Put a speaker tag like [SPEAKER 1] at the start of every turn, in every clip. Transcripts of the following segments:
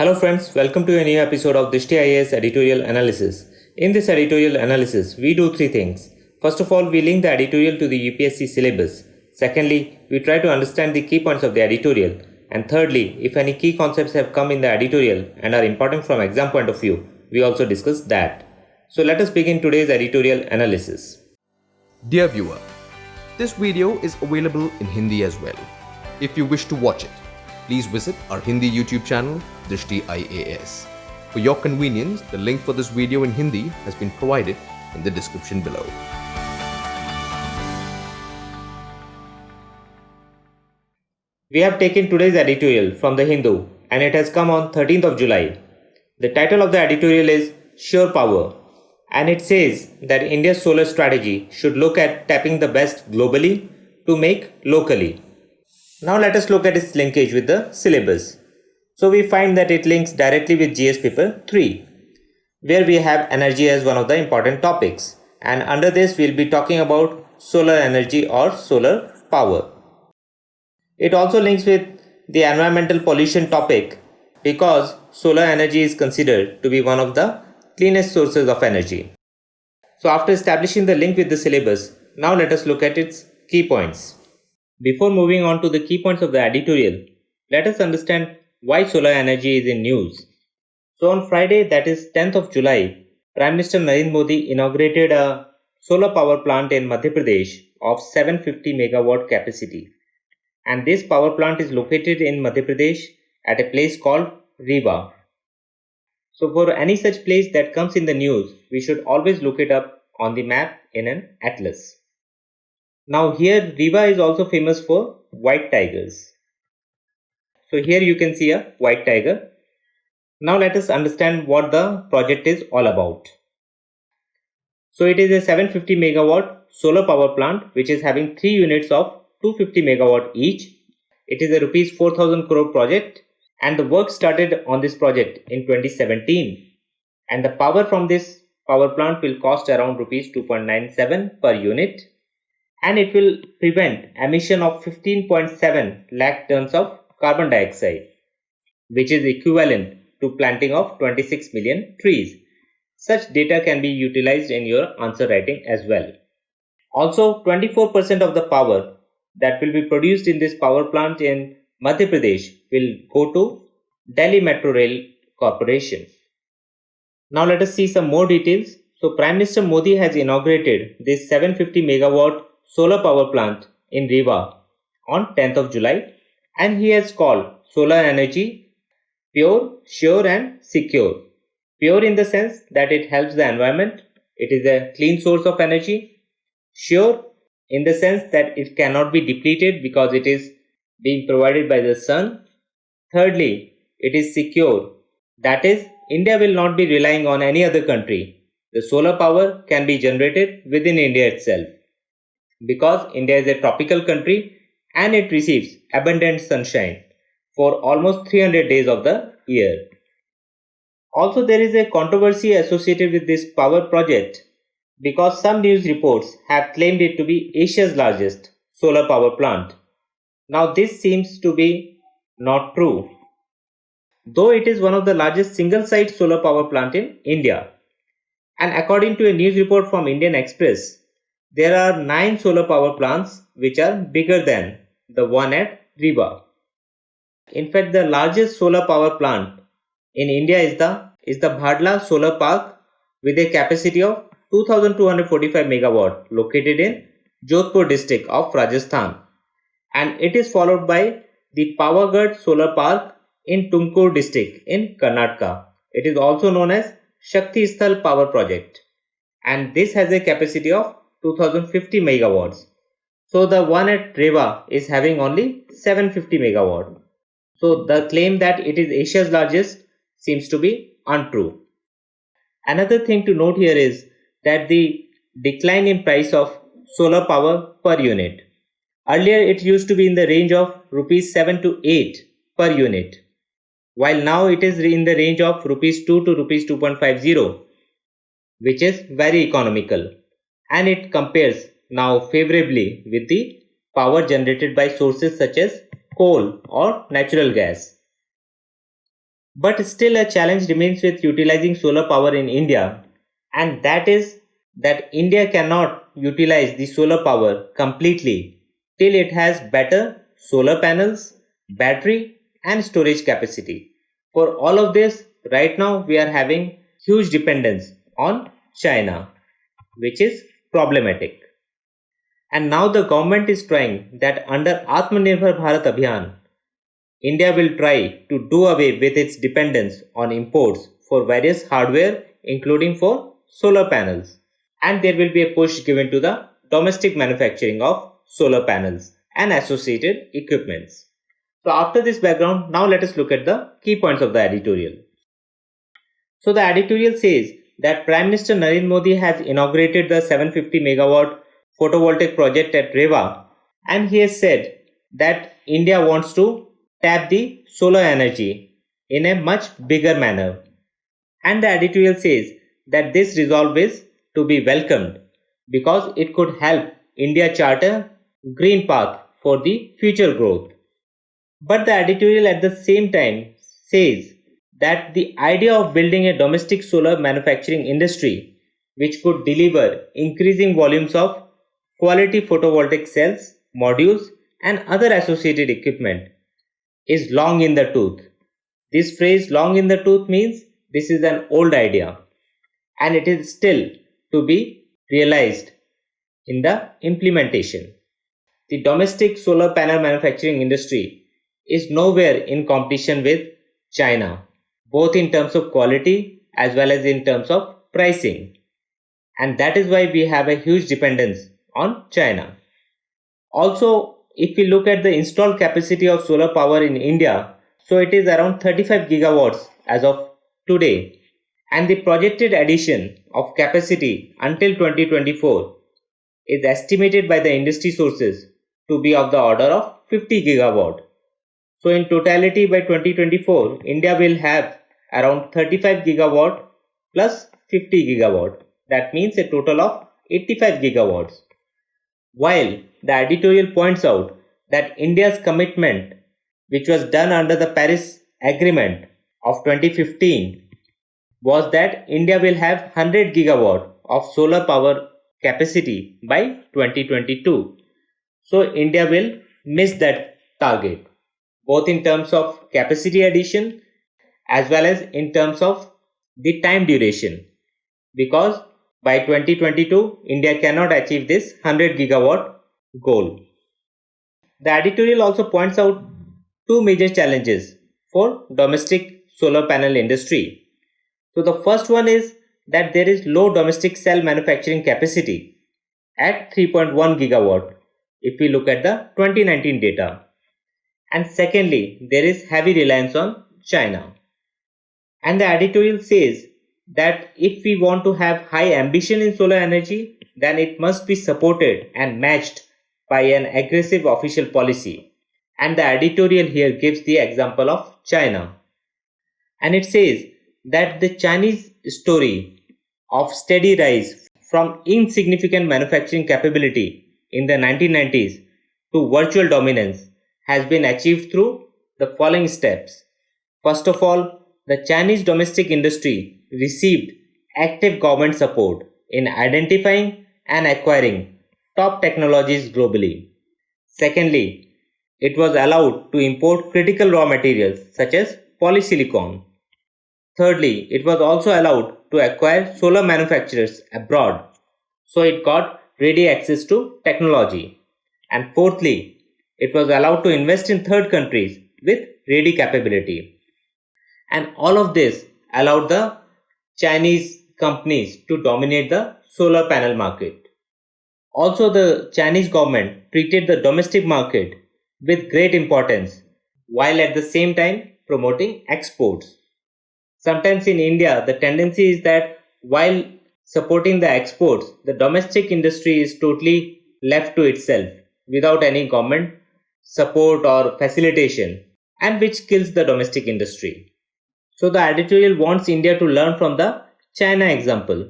[SPEAKER 1] Hello friends, welcome to a new episode of Drishti IAS Editorial Analysis. In this editorial analysis, we do three things. First of all, we link the editorial to the UPSC syllabus. Secondly, we try to understand the key points of the editorial. And thirdly, if any key concepts have come in the editorial and are important from exam point of view, we also discuss that. So let us begin today's editorial analysis.
[SPEAKER 2] Dear viewer, this video is available in Hindi as well. If you wish to watch it, please visit our Hindi YouTube channel, Drishti IAS. For your convenience, the link for this video in Hindi has been provided in the description below.
[SPEAKER 1] We have taken today's editorial from the Hindu and it has come on 13th of July. The title of the editorial is Sure Power and it says that India's solar strategy should look at tapping the best globally to make locally. Now let us look at its linkage with the syllabus. So we find that it links directly with GS paper 3, where we have energy as one of the important topics. And under this we'll be talking about solar energy or solar power. It also links with the environmental pollution topic because solar energy is considered to be one of the cleanest sources of energy. So after establishing the link with the syllabus, now let us look at its key points. Before moving on to the key points of the editorial, let us understand why solar energy is in news. So on Friday, that is 10th of July, Prime Minister Narendra Modi inaugurated a solar power plant in Madhya Pradesh of 750 megawatt capacity. And this power plant is located in Madhya Pradesh at a place called Rewa. So for any such place that comes in the news, we should always look it up on the map in an atlas. Now here Rewa is also famous for white tigers. So here you can see a white tiger. Now let us understand what the project is all about. So it is a 750 megawatt solar power plant which is having 3 units of 250 megawatt each. It is a rupees 4000 crore project and the work started on this project in 2017. And the power from this power plant will cost around rupees 2.97 per unit. And it will prevent emission of 15.7 lakh tons of carbon dioxide, which is equivalent to planting of 26 million trees. Such data can be utilized in your answer writing as well. Also, 24% of the power that will be produced in this power plant in Madhya Pradesh will go to Delhi Metro Rail Corporation. Now let us see some more details. So Prime Minister Modi has inaugurated this 750 megawatt solar power plant in Rewa on 10th of July and he has called solar energy pure, sure and secure. Pure in the sense that it helps the environment, it is a clean source of energy. Sure in the sense that it cannot be depleted because it is being provided by the sun. Thirdly, it is secure. That is, India will not be relying on any other country. The solar power can be generated within India itself. Because India is a tropical country and it receives abundant sunshine for almost 300 days of the year. Also, there is a controversy associated with this power project because some news reports have claimed it to be Asia's largest solar power plant. Now this seems to be not true. Though it is one of the largest single-site solar power plant in India. And according to a news report from Indian Express, there are 9 solar power plants which are bigger than the one at Rewa. In fact, the largest solar power plant in India is the Bhadla Solar Park with a capacity of 2245 megawatt located in Jodhpur district of Rajasthan. And it is followed by the Pavagad Solar Park in Tumkur district in Karnataka. It is also known as Shakti Sthal Power Project. And this has a capacity of 2050 megawatts. So the one at Rewa is having only 750 megawatt. So the claim that it is Asia's largest seems to be untrue. Another thing to note here is that the decline in price of solar power per unit. Earlier it used to be in the range of rupees 7 to 8 per unit, while now it is in the range of rupees 2 to rupees 2.50, which is very economical. And it compares now favorably with the power generated by sources such as coal or natural gas. But still, a challenge remains with utilizing solar power in India, and that is that India cannot utilize the solar power completely till it has better solar panels, battery, and storage capacity. For all of this, right now we are having huge dependence on China, which is problematic. And now the government is trying that under Atmanirbhar Bharat Abhiyan, India will try to do away with its dependence on imports for various hardware, including for solar panels. And there will be a push given to the domestic manufacturing of solar panels and associated equipments. So after this background, now let us look at the key points of the editorial. So the editorial says that Prime Minister Narendra Modi has inaugurated the 750 megawatt photovoltaic project at Rewa, and he has said that India wants to tap the solar energy in a much bigger manner. And the editorial says that this resolve is to be welcomed because it could help India chart a green path for the future growth. But the editorial at the same time says that the idea of building a domestic solar manufacturing industry which could deliver increasing volumes of quality photovoltaic cells, modules, and other associated equipment is long in the tooth. This phrase long in the tooth means this is an old idea and it is still to be realized in the implementation. The domestic solar panel manufacturing industry is nowhere in competition with China, both in terms of quality as well as in terms of pricing. And that is why we have a huge dependence on China. Also, if we look at the installed capacity of solar power in India, so it is around 35 gigawatts as of today, and the projected addition of capacity until 2024 is estimated by the industry sources to be of the order of 50 gigawatt. So in totality by 2024, India will have around 35 gigawatt plus 50 gigawatt. That means a total of 85 gigawatts. While the editorial points out that India's commitment, which was done under the Paris Agreement of 2015, was that India will have 100 gigawatt of solar power capacity by 2022. So India will miss that target, both in terms of capacity addition as well as in terms of the time duration, because by 2022 India cannot achieve this 100 gigawatt goal. The editorial also points out two major challenges for domestic solar panel industry. So the first one is that there is low domestic cell manufacturing capacity at 3.1 gigawatt if we look at the 2019 data. And secondly, there is heavy reliance on China. And the editorial says that if we want to have high ambition in solar energy, then it must be supported and matched by an aggressive official policy. And the editorial here gives the example of China. And it says that the Chinese story of steady rise from insignificant manufacturing capability in the 1990s to virtual dominance has been achieved through the following steps. First of all, the Chinese domestic industry received active government support in identifying and acquiring top technologies globally. Secondly, it was allowed to import critical raw materials such as polysilicon. Thirdly, it was also allowed to acquire solar manufacturers abroad, so it got ready access to technology. And fourthly, it was allowed to invest in third countries with ready capability. And all of this allowed the Chinese companies to dominate the solar panel market. Also, the Chinese government treated the domestic market with great importance while at the same time promoting exports. Sometimes in India, the tendency is that while supporting the exports, the domestic industry is totally left to itself without any government support or facilitation, and which kills the domestic industry. So the editorial wants India to learn from the China example.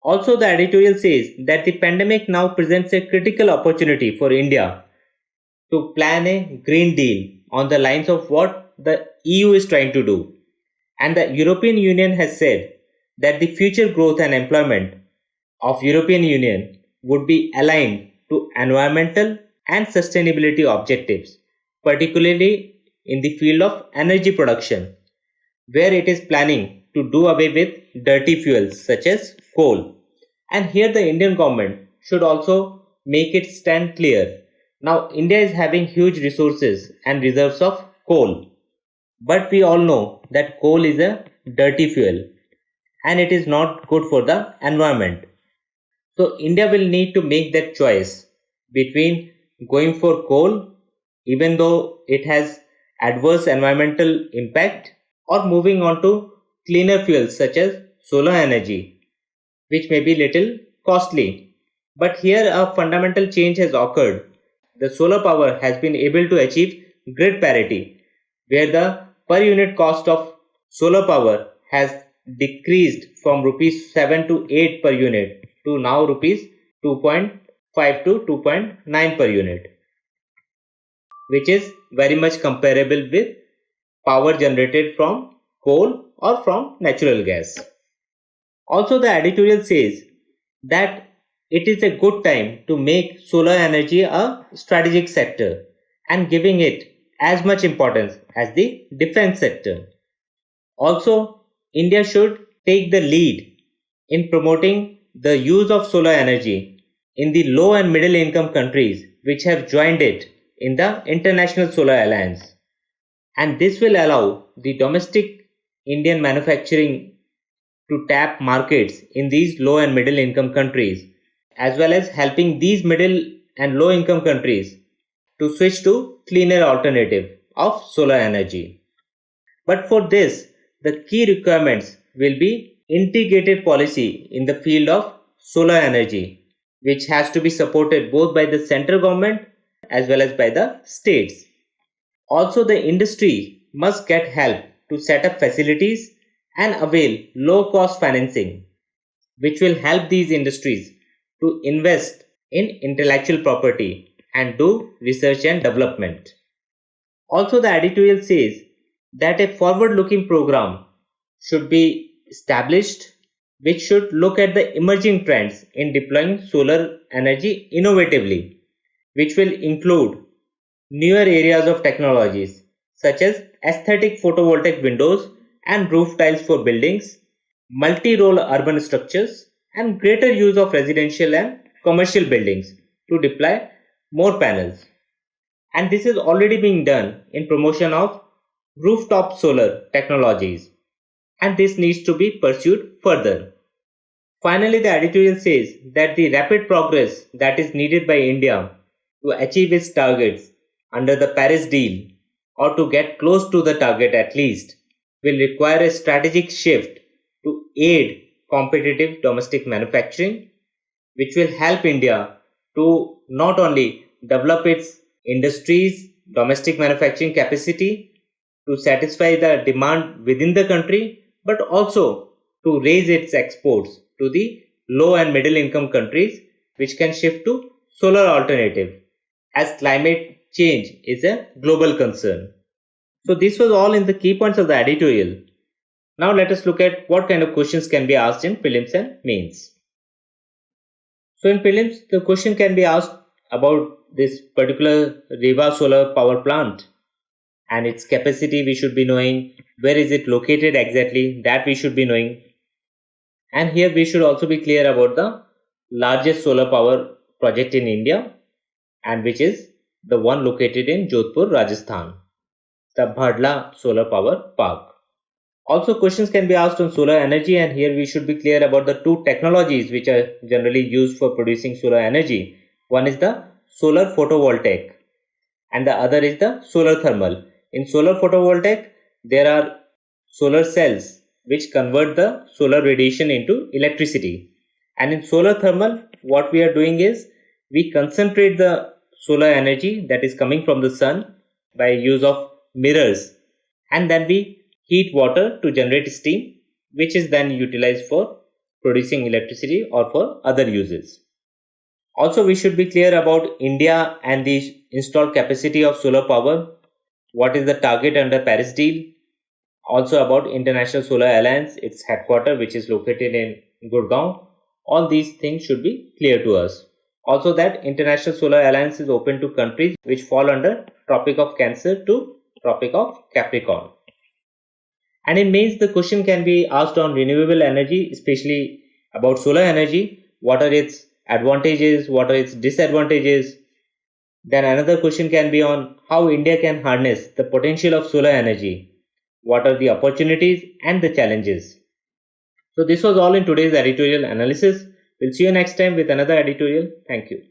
[SPEAKER 1] Also, the editorial says that the pandemic now presents a critical opportunity for India to plan a green deal on the lines of what the EU is trying to do. And the European Union has said that the future growth and employment of European Union would be aligned to environmental and sustainability objectives, particularly in the field of energy production, where it is planning to do away with dirty fuels such as coal. And here the Indian government should also make its stand clear. Now India is having huge resources and reserves of coal, but we all know that coal is a dirty fuel and it is not good for the environment. So India will need to make that choice between going for coal, even though it has adverse environmental impact, or moving on to cleaner fuels such as solar energy, which may be little costly. But here a fundamental change has occurred. The solar power has been able to achieve grid parity, where the per unit cost of solar power has decreased from rupees 7 to 8 per unit to now rupees 2.5 to 2.9 per unit, which is very much comparable with power generated from coal or from natural gas. Also, the editorial says that it is a good time to make solar energy a strategic sector and giving it as much importance as the defense sector. Also, India should take the lead in promoting the use of solar energy in the low and middle income countries which have joined it in the International Solar Alliance. And this will allow the domestic Indian manufacturing to tap markets in these low and middle income countries, as well as helping these middle and low income countries to switch to cleaner alternative of solar energy. But for this, the key requirements will be integrated policy in the field of solar energy, which has to be supported both by the central government as well as by the states. Also, the industry must get help to set up facilities and avail low cost financing, which will help these industries to invest in intellectual property and do research and development. Also, the editorial says that a forward-looking program should be established which should look at the emerging trends in deploying solar energy innovatively, which will include newer areas of technologies such as aesthetic photovoltaic windows and roof tiles for buildings, multi-role urban structures, and greater use of residential and commercial buildings to deploy more panels. And this is already being done in promotion of rooftop solar technologies, and this needs to be pursued further. Finally, the editorial says that the rapid progress that is needed by India to achieve its targets under the Paris deal, or to get close to the target at least, will require a strategic shift to aid competitive domestic manufacturing, which will help India to not only develop its industries, domestic manufacturing capacity to satisfy the demand within the country, but also to raise its exports to the low and middle income countries, which can shift to solar alternative, as climate change is a global concern. So this was all in the key points of the editorial. Now let us look at what kind of questions can be asked in prelims and mains. So in prelims, the question can be asked about this particular Reva solar power plant and its capacity we should be knowing, where is it located exactly, that we should be knowing. And here we should also be clear about the largest solar power project in India, and which is the one located in Jodhpur, Rajasthan, the Bhadla Solar Power Park. Also, questions can be asked on solar energy, and here we should be clear about the two technologies which are generally used for producing solar energy. One is the solar photovoltaic and the other is the solar thermal. In solar photovoltaic, there are solar cells which convert the solar radiation into electricity. And in solar thermal, what we are doing is we concentrate the solar energy that is coming from the sun by use of mirrors, and then we heat water to generate steam, which is then utilized for producing electricity or for other uses. Also, we should be clear about India and the installed capacity of solar power. What is the target under Paris deal? Also about International Solar Alliance, its headquarters, which is located in Gurgaon. All these things should be clear to us. Also that International Solar Alliance is open to countries which fall under Tropic of Cancer to Tropic of Capricorn. And in mains, the question can be asked on renewable energy, especially about solar energy. What are its advantages? What are its disadvantages? Then another question can be on how India can harness the potential of solar energy. What are the opportunities and the challenges? So this was all in today's editorial analysis. We'll see you next time with another editorial. Thank you.